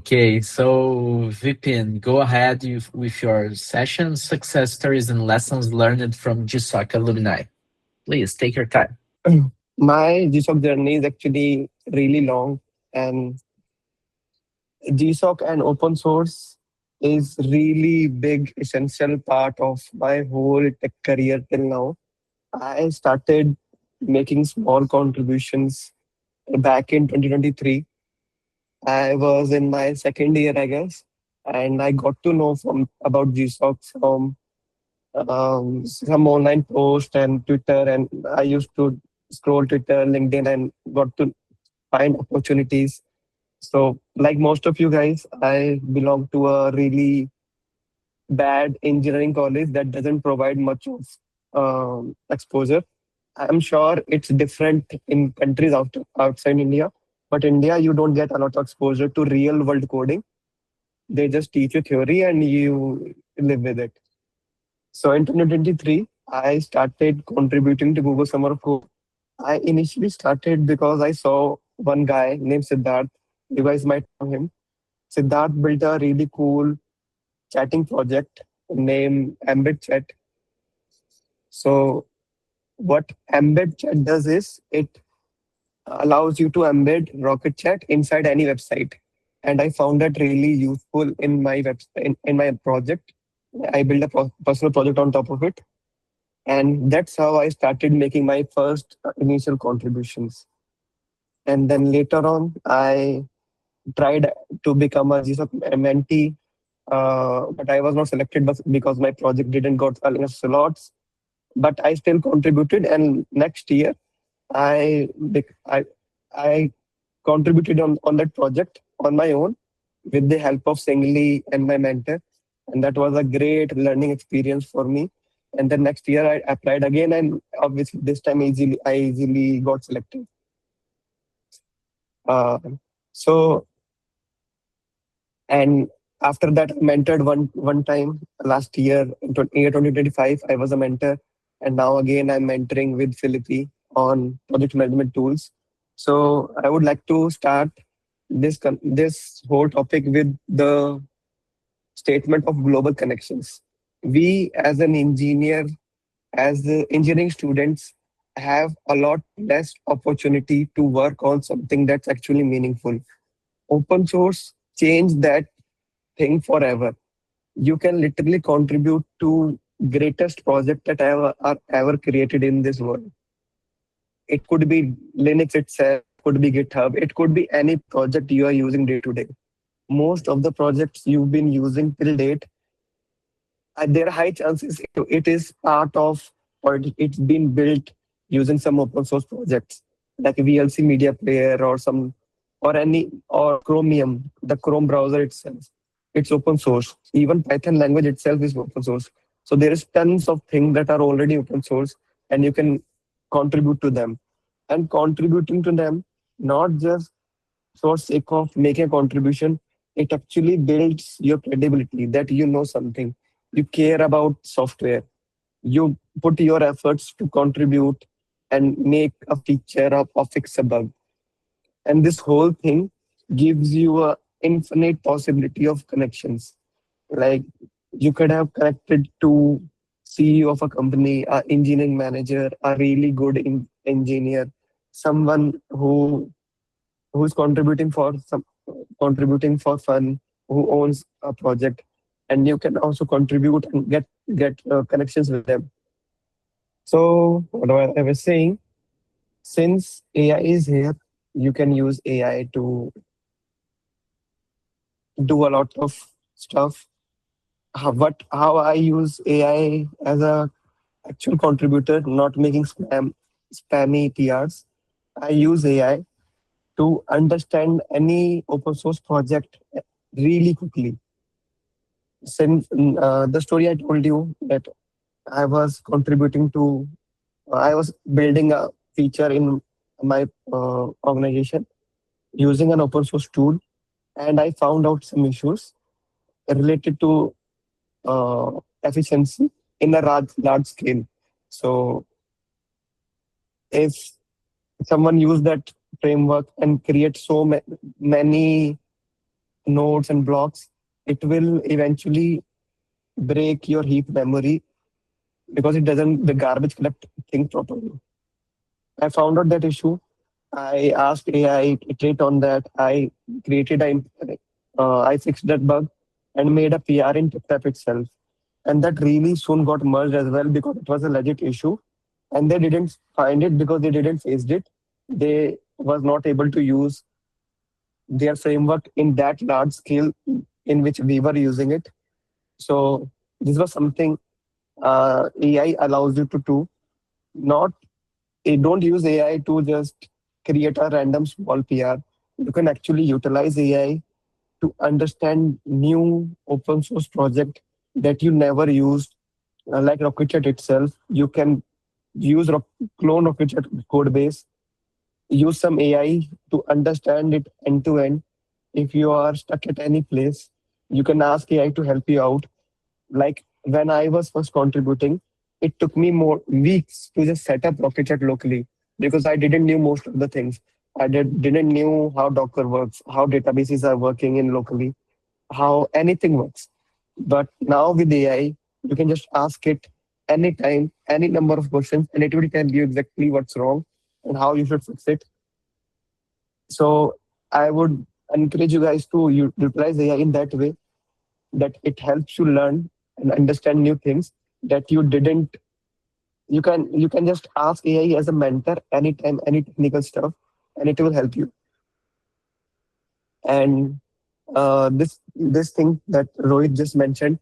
Okay, so Vipin, go ahead with your session, success stories and lessons learned from GSoC alumni. Please take your time. My GSoC journey is actually really long, and GSoC and open source is really big essential part of my whole tech career till now. I started making small contributions back in 2023. I was in my second year, I guess, and I got to know from about GSoC from some online post and Twitter, and I used to scroll Twitter, LinkedIn, and got to find opportunities. So, like most of you guys, I belong to a really bad engineering college that doesn't provide much of exposure. I'm sure it's different in countries outside India, but India, you don't get a lot of exposure to real world coding. They just teach you theory and you live with it. So in 2023, I started contributing to Google Summer of Code. I initially started because I saw one guy named Siddharth. You guys might know him. Siddharth built a really cool chatting project named Embed Chat. So what Embed Chat does is it allows you to embed Rocket.Chat inside any website. And I found that really useful in my in my project. I built a personal project on top of it. And that's how I started making my first initial contributions. And then later on, I tried to become a GSoC mentee, but I was not selected because my project didn't got enough slots. But I still contributed, and next year I bec- I contributed on that project on my own with the help of Singli and my mentor, and that was a great learning experience for me. And then next year I applied again, and obviously this time I easily got selected. Uh, so and after that, I mentored one time last year, year 2025. I was a mentor, and now again I'm mentoring with Philippi on project management tools. So I would like to start this whole topic with the statement of global connections. We, as an engineer, as the engineering students, have a lot less opportunity to work on something that's actually meaningful. Open source changed that thing forever. You can literally contribute to greatest project that ever are ever created in this world. It could be Linux itself, could be GitHub, it could be any project you are using day to day. Most of the projects you've been using till date, there are high chances it is part of or it's been built using some open source projects like VLC media player or some or any or Chromium, the Chrome browser itself. It's open source. Even Python language itself is open source. So there is tons of things that are already open source and you can contribute to them. And contributing to them, not just for sake of making a contribution, it actually builds your credibility that you know something. You care about software. You put your efforts to contribute and make a feature or fix a bug. And this whole thing gives you a infinite possibility of connections. Like you could have connected to CEO of a company, a engineering manager, a really good engineer, someone who's contributing for fun, who owns a project, and you can also contribute and get connections with them. So what I was saying, since AI is here, you can use AI to do a lot of stuff. How I use AI as a actual contributor, not making spammy PRs. I use AI to understand any open source project really quickly. Since the story I told you that I was contributing to, I was building a feature in my organization using an open source tool, and I found out some issues related to efficiency in a large scale. So if someone use that framework and create so many nodes and blocks, it will eventually break your heap memory because it doesn't the garbage collect things properly. I found out that issue. I asked AI to iterate on that. Created a I fixed that bug and made a PR in TipTap itself. And that really soon got merged as well because it was a legit issue. And they didn't find it because they didn't face it. They was not able to use their framework in that large scale in which we were using it. So this was something AI allows you to do. Not don't use AI to just create a random small PR. You can actually utilize AI to understand new open source project that you never used, like Rocket.Chat itself. You can use clone Rocket.Chat code base, use some AI to understand it end to end. If you are stuck at any place, you can ask AI to help you out. Like when I was first contributing, it took me more weeks to just set up Rocket.Chat locally because I didn't knew most of the things. Didn't knew how Docker works, how databases are working in locally, how anything works. But now with AI, you can just ask it anytime, any number of questions, and it will tell you exactly what's wrong and how you should fix it. So I would encourage you guys to utilize AI in that way that it helps you learn and understand new things that you didn't. You can just ask AI as a mentor anytime, any technical stuff, and it will help you. And this thing that Rohit just mentioned,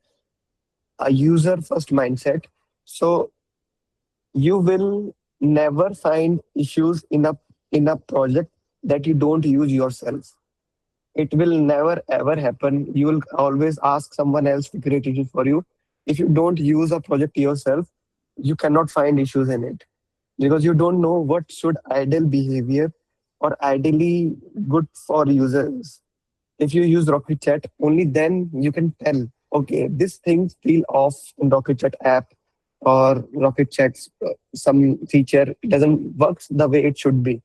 a user first mindset. So you will never find issues in a project that you don't use yourself. It will never ever happen. You will always ask someone else to create issues for you. If you don't use a project yourself, you cannot find issues in it because you don't know what should ideal behavior or ideally good for users. If you use Rocket Chat, only then you can tell, okay, this thing feel off in Rocket Chat app or Rocket Chat's some feature doesn't works the way it should be.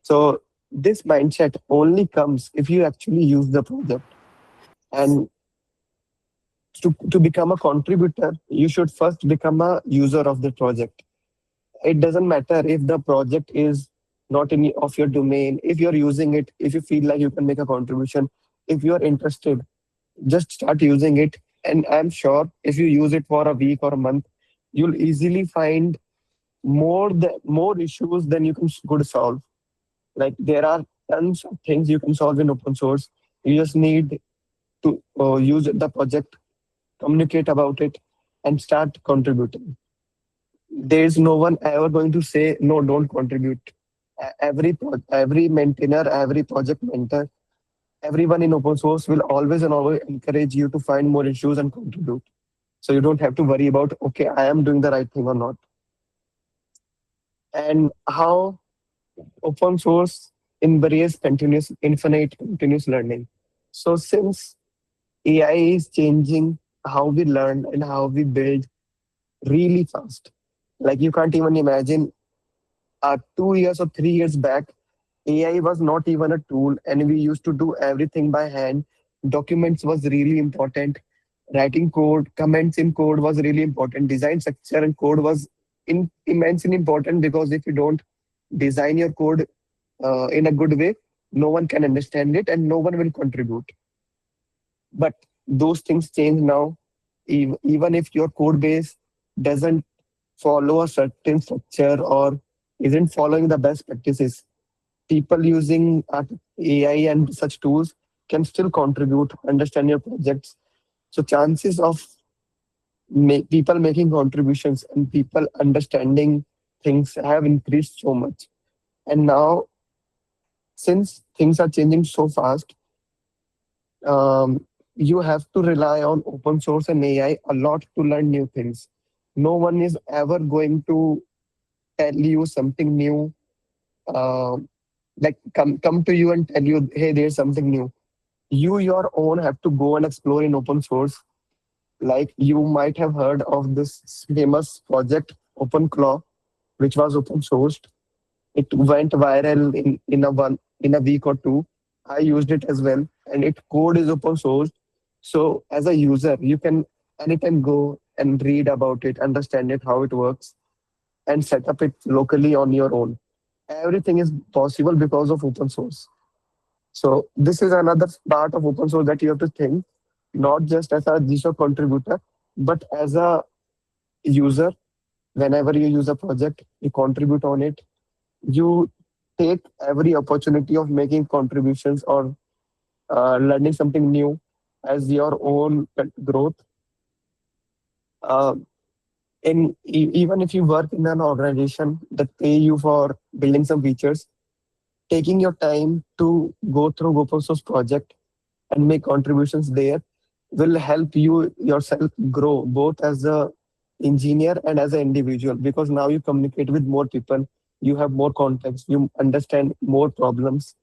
So this mindset only comes if you actually use the project. And to become a contributor, you should first become a user of the project. It doesn't matter if the project is not in of your domain. If you're using it, if you feel like you can make a contribution, if you're interested, just start using it. And I'm sure if you use it for a week or a month, you'll easily find more issues than you can could solve. Like there are tons of things you can solve in open source. You just need to use the project, communicate about it, and start contributing. There's no one ever going to say no, don't contribute. Every maintainer, every project mentor, everyone in open source will always and always encourage you to find more issues and contribute. So you don't have to worry about, okay, I am doing the right thing or not. And how open source embrace continuous infinite continuous learning. So since AI is changing how we learn and how we build really fast, like you can't even imagine 2 years or 3 years back, AI was not even a tool, and we used to do everything by hand. Documents was really important. Writing code, comments in code was really important. Design structure and code was immensely important because if you don't design your code in a good way, no one can understand it and no one will contribute. But those things change now. Even if your code base doesn't follow a certain structure or isn't following the best practices, people using AI and such tools can still contribute, understand your projects. So chances of people making contributions and people understanding things have increased so much. And now, since things are changing so fast, you have to rely on open source and AI a lot to learn new things. No one is ever going to tell you something new, uh, like come to you and tell you, hey, there's something new. You your own have to go and explore in open source. Like you might have heard of this famous project OpenClaw, which was open sourced. It went viral in a week or two. I used it as well, and it code is open source. So as a user, you can anytime go and read about it, understand it, how it works, and set up it locally on your own. Everything is possible because of open source. So this is another part of open source that you have to think, not just as a GSoC contributor, but as a user. Whenever you use a project, you contribute on it. You take every opportunity of making contributions or learning something new as your own growth. Uh, Even if you work in an organization that pay you for building some features, taking your time to go through open source project and make contributions there will help you yourself grow both as a engineer and as an individual, because now you communicate with more people, you have more context, you understand more problems,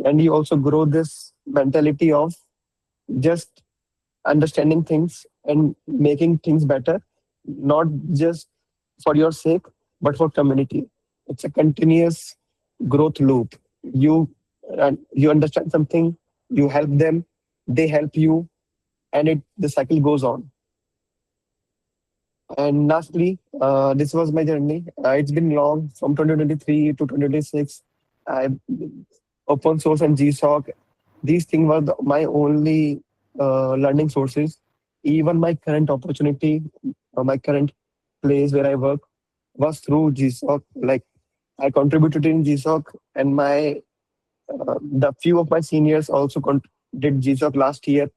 and you also grow this mentality of just understanding things and making things better, not just for your sake, but for community. It's a continuous growth loop. You understand something, you help them, they help you, and the cycle goes on. And lastly, this was my journey. It's been long from 2023 to 2026. I open source and GSoC. These things were my only learning sources. Even my current opportunity, my current place where I work was through GSoC. Like I contributed in GSoC, and the few of my seniors also did GSoC last year.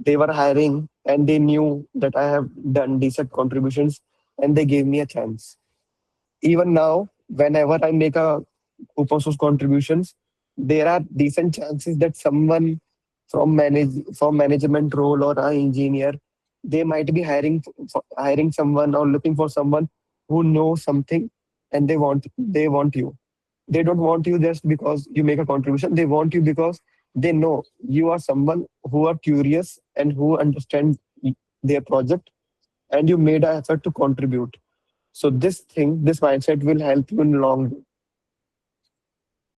They were hiring, and they knew that I have done decent contributions, and they gave me a chance. Even now, whenever I make a open source contributions, there are decent chances that someone from management role or an engineer, they might be hiring someone or looking for someone who knows something, and they want you. They don't want you just because you make a contribution. They want you because they know you are someone who are curious and who understand their project, and you made an effort to contribute. So this mindset will help you in long.